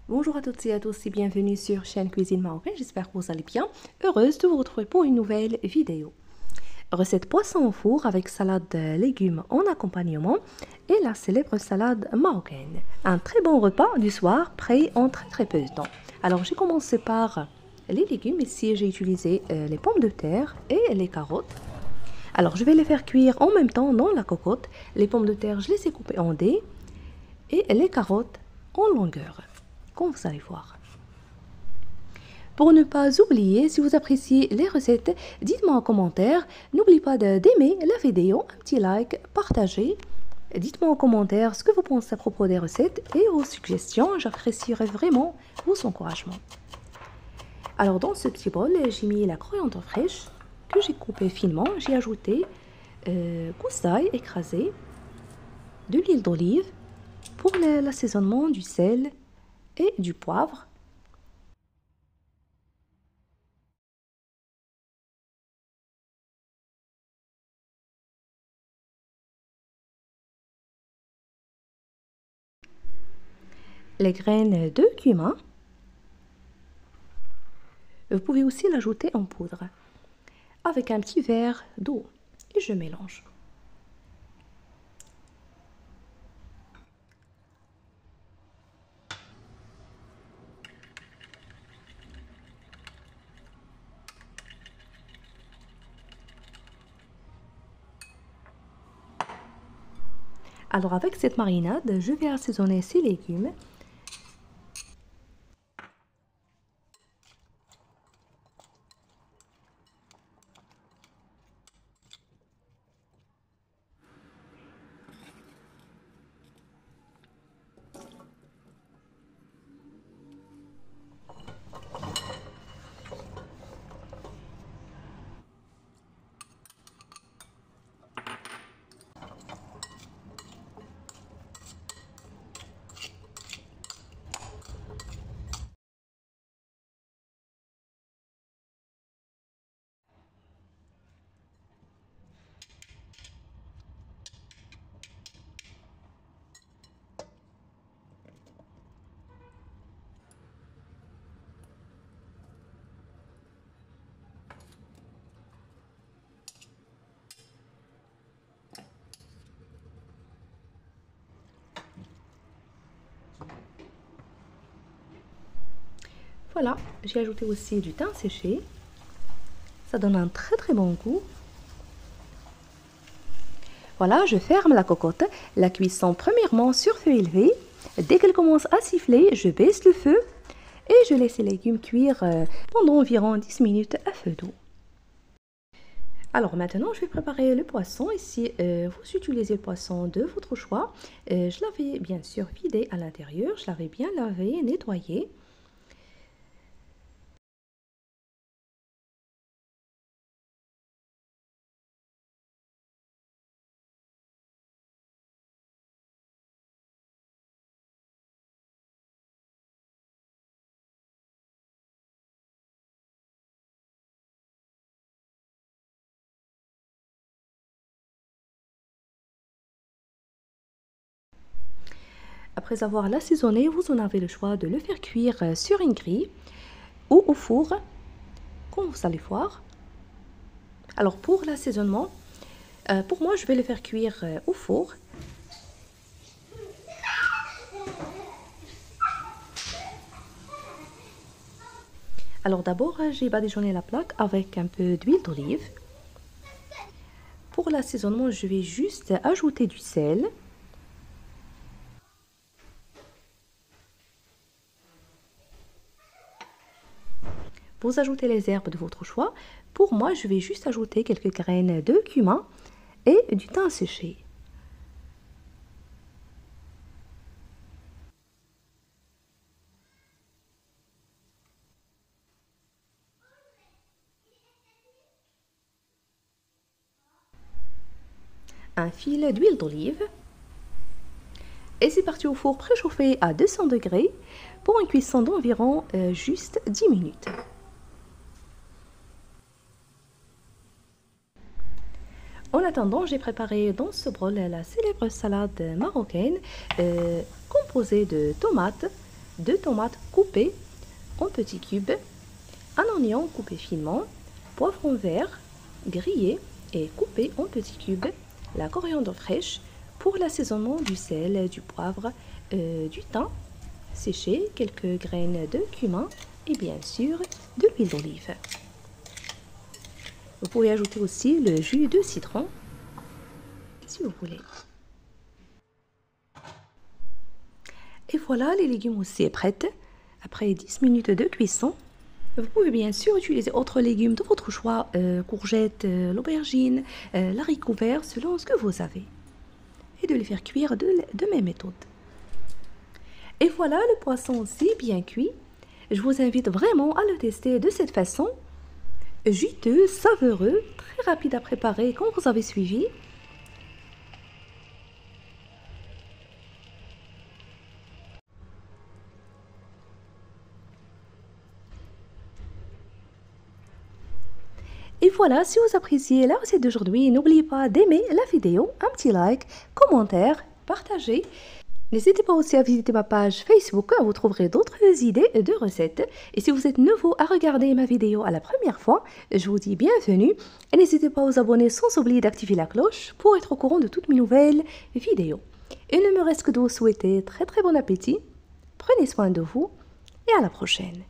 Bonjour à toutes et à tous et bienvenue sur chaîne Cuisine Marocaine, j'espère que vous allez bien. Heureuse de vous retrouver pour une nouvelle vidéo. Recette poisson au four avec salade de légumes en accompagnement et la célèbre salade marocaine. Un très bon repas du soir prêt en très peu de temps. Alors j'ai commencé par les légumes, ici j'ai utilisé les pommes de terre et les carottes. Alors je vais les faire cuire en même temps dans la cocotte. Les pommes de terre je les ai coupées en dés et les carottes en longueur, comme vous allez voir. Pour ne pas oublier, si vous appréciez les recettes, dites-moi en commentaire. N'oubliez pas d'aimer la vidéo, un petit like, partager. Dites-moi en commentaire ce que vous pensez à propos des recettes et vos suggestions. J'apprécierais vraiment vos encouragements. Alors dans ce petit bol, j'ai mis la coriandre fraîche que j'ai coupée finement. J'ai ajouté gousse d'ail écrasée, de l'huile d'olive pour l'assaisonnement, du sel et du poivre. Les graines de cumin. Vous pouvez aussi l'ajouter en poudre avec un petit verre d'eau et je mélange. Alors avec cette marinade, je vais assaisonner ces légumes. Voilà, j'ai ajouté aussi du thym séché. Ça donne un très bon goût. Voilà, je ferme la cocotte. La cuisson premièrement sur feu élevé. Dès qu'elle commence à siffler, je baisse le feu et je laisse les légumes cuire pendant environ 10 minutes à feu doux. Alors maintenant, je vais préparer le poisson. Ici, vous utilisez le poisson de votre choix. Je l'avais bien sûr vidé à l'intérieur. Je l'avais bien lavé, nettoyé. Après avoir l'assaisonné, vous en avez le choix de le faire cuire sur une grille ou au four, comme vous allez voir. Alors pour l'assaisonnement, pour moi, je vais le faire cuire au four. Alors d'abord, j'ai badigeonné la plaque avec un peu d'huile d'olive. Pour l'assaisonnement, je vais juste ajouter du sel. Vous ajoutez les herbes de votre choix. Pour moi, je vais juste ajouter quelques graines de cumin et du thym séché. Un fil d'huile d'olive. Et c'est parti au four préchauffé à 200 degrés pour une cuisson d'environ juste 10 minutes. En attendant, j'ai préparé dans ce bol la célèbre salade marocaine composée de tomates, 2 tomates coupées en petits cubes, un oignon coupé finement, poivron vert grillé et coupé en petits cubes, la coriandre fraîche pour l'assaisonnement, du sel, du poivre, du thym séché, quelques graines de cumin et bien sûr de l'huile d'olive. Vous pouvez ajouter aussi le jus de citron si vous voulez. Et voilà, les légumes aussi est prêts. Après 10 minutes de cuisson, vous pouvez bien sûr utiliser autres légumes de votre choix, courgettes, l'aubergine, l'haricot vert, selon ce que vous avez. Et de les faire cuire de même méthode. Et voilà, le poisson aussi bien cuit. Je vous invite vraiment à le tester de cette façon. Juteux, savoureux, très rapide à préparer comme vous avez suivi. Et voilà, si vous appréciez la recette d'aujourd'hui, n'oubliez pas d'aimer la vidéo, un petit like, commentaire, partager. N'hésitez pas aussi à visiter ma page Facebook, où vous trouverez d'autres idées de recettes. Et si vous êtes nouveau à regarder ma vidéo à la première fois, je vous dis bienvenue. Et n'hésitez pas à vous abonner sans oublier d'activer la cloche pour être au courant de toutes mes nouvelles vidéos. Il ne me reste que de vous souhaiter très bon appétit. Prenez soin de vous et à la prochaine.